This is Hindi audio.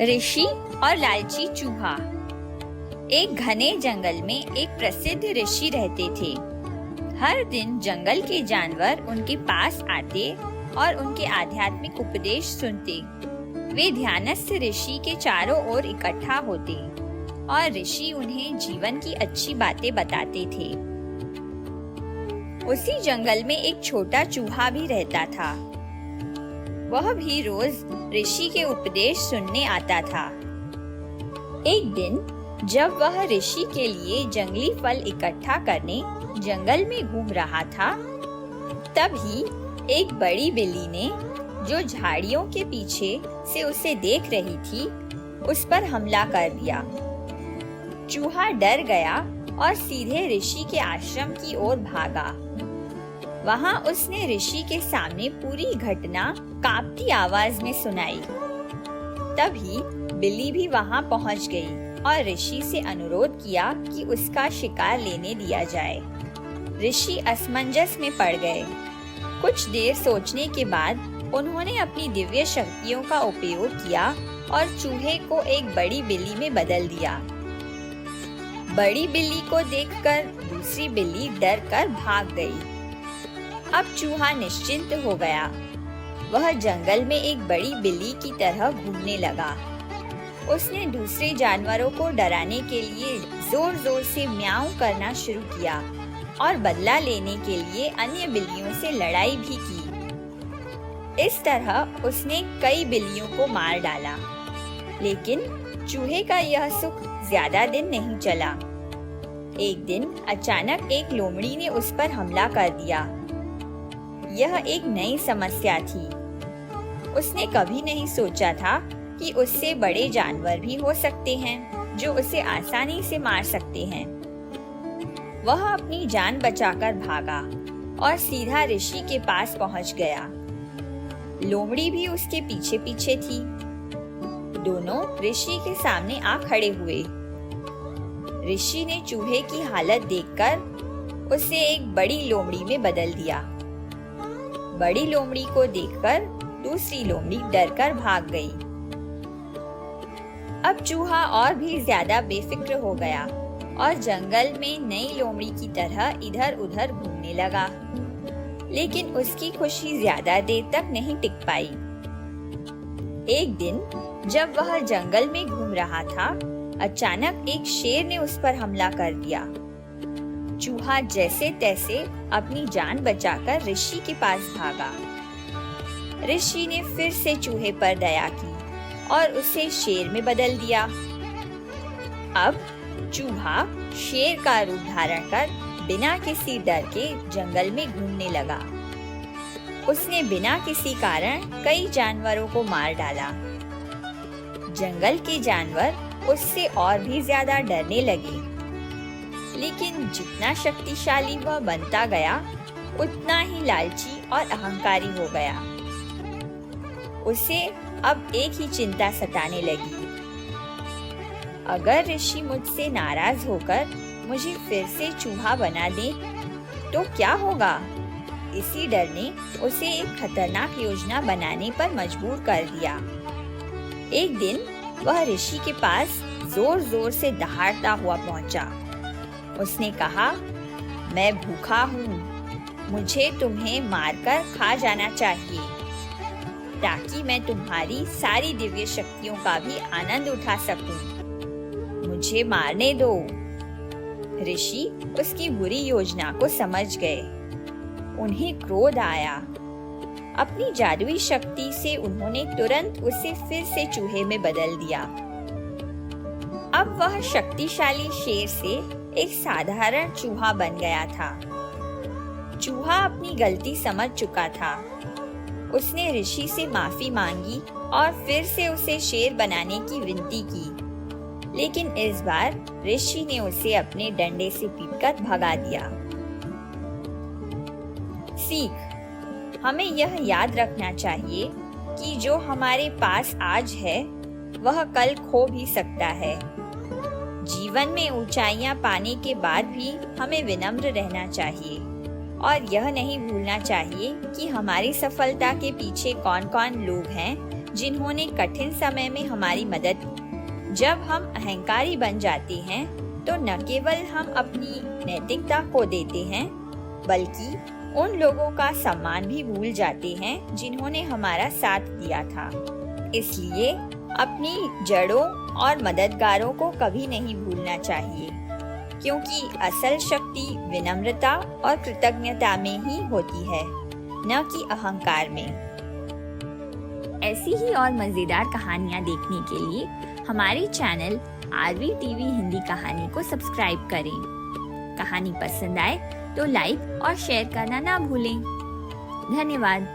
ऋषि और लालची चूहा। एक घने जंगल में एक प्रसिद्ध ऋषि रहते थे। हर दिन जंगल के जानवर उनके पास आते और उनके आध्यात्मिक उपदेश सुनते। वे ध्यानस्थ ऋषि के चारों ओर इकट्ठा होते और ऋषि उन्हें जीवन की अच्छी बातें बताते थे। उसी जंगल में एक छोटा चूहा भी रहता था। वह भी रोज ऋषि के उपदेश सुनने आता था। एक दिन जब वह ऋषि के लिए जंगली फल इकट्ठा करने जंगल में घूम रहा था, तभी एक बड़ी बिल्ली ने, जो झाड़ियों के पीछे से उसे देख रही थी, उस पर हमला कर दिया। चूहा डर गया और सीधे ऋषि के आश्रम की ओर भागा। वहां उसने ऋषि के सामने पूरी घटना कांपती आवाज में सुनाई। तभी बिल्ली भी वहां पहुंच गई और ऋषि से अनुरोध किया कि उसका शिकार लेने दिया जाए। ऋषि असमंजस में पड़ गए। कुछ देर सोचने के बाद उन्होंने अपनी दिव्य शक्तियों का उपयोग किया और चूहे को एक बड़ी बिल्ली में बदल दिया। बड़ी बिल्ली को देखकर दूसरी बिल्ली डर कर भाग गई। अब चूहा निश्चिंत हो गया। वह जंगल में एक बड़ी बिल्ली की तरह घूमने लगा। उसने दूसरे जानवरों को डराने के लिए जोर जोर से म्याऊं करना शुरू किया और बदला लेने के लिए अन्य बिल्लियों से लड़ाई भी की। इस तरह उसने कई बिल्लियों को मार डाला। लेकिन चूहे का यह सुख ज्यादा दिन नहीं चला। एक दिन अचानक एक लोमड़ी ने उस पर हमला कर दिया। यह एक नई समस्या थी। उसने कभी नहीं सोचा था कि उससे बड़े जानवर भी हो सकते हैं जो उसे आसानी से मार सकते हैं। वह अपनी जान बचाकर भागा और सीधा ऋषि के पास पहुंच गया। लोमड़ी भी उसके पीछे पीछे थी। दोनों ऋषि के सामने आ खड़े हुए। ऋषि ने चूहे की हालत देखकर उसे एक बड़ी लोमड़ी में बदल दिया। बड़ी लोमड़ी को देखकर दूसरी लोमड़ी डरकर भाग गई। अब चूहा और भी ज्यादा बेफिक्र हो गया और जंगल में नई लोमड़ी की तरह इधर उधर घूमने लगा। लेकिन उसकी खुशी ज्यादा देर तक नहीं टिक पाई। एक दिन जब वह जंगल में घूम रहा था, अचानक एक शेर ने उस पर हमला कर दिया। चूहा जैसे तैसे अपनी जान बचाकर ऋषि के पास भागा। ऋषि ने फिर से चूहे पर दया की और उसे शेर में बदल दिया। अब चूहा शेर का रूप धारण कर बिना किसी डर के जंगल में घूमने लगा। उसने बिना किसी कारण कई जानवरों को मार डाला। जंगल के जानवर उससे और भी ज्यादा डरने लगे। लेकिन जितना शक्तिशाली वह बनता गया, उतना ही लालची और अहंकारी हो गया। उसे अब एक ही चिंता सताने लगी। अगर ऋषि मुझसे नाराज होकर मुझे फिर से चूहा बना दे तो क्या होगा? इसी डर ने उसे एक खतरनाक योजना बनाने पर मजबूर कर दिया। एक दिन वह ऋषि के पास जोर जोर से दहाड़ता हुआ पहुंचा। उसने कहा, मैं भूखा हूँ, मुझे तुम्हें मारकर खा जाना चाहिए ताकि मैं तुम्हारी सारी दिव्य शक्तियों का भी आनंद उठा सकूं। मुझे मारने दो। ऋषि उसकी बुरी योजना को समझ गए। उन्हें क्रोध आया। अपनी जादुई शक्ति से उन्होंने तुरंत उसे फिर से चूहे में बदल दिया। अब वह शक्तिशाली शेर से एक साधारण चूहा बन गया था। चूहा अपनी गलती समझ चुका था। उसने ऋषि से माफी मांगी और फिर से उसे शेर बनाने की विनती की। लेकिन इस बार ऋषि ने उसे अपने डंडे से पीटकर भगा दिया। सीख: हमें यह याद रखना चाहिए कि जो हमारे पास आज है, वह कल खो भी सकता है। जीवन में ऊंचाइयां पाने के बाद भी हमें विनम्र रहना चाहिए और यह नहीं भूलना चाहिए कि हमारी सफलता के पीछे कौन-कौन लोग हैं जिन्होंने कठिन समय में हमारी मदद। जब हम अहंकारी बन जाते हैं तो न केवल हम अपनी नैतिकता खो देते हैं, बल्कि उन लोगों का सम्मान भी भूल जाते हैं जिन्होंने हमारा साथ दिया था। इसलिए अपनी जड़ों और मददगारों को कभी नहीं भूलना चाहिए, क्योंकि असल शक्ति विनम्रता और कृतज्ञता में ही होती है, न कि अहंकार में। ऐसी ही और मजेदार कहानियाँ देखने के लिए हमारे चैनल आरवी टीवी हिंदी कहानी को सब्सक्राइब करें। कहानी पसंद आए तो लाइक और शेयर करना ना भूलें। धन्यवाद।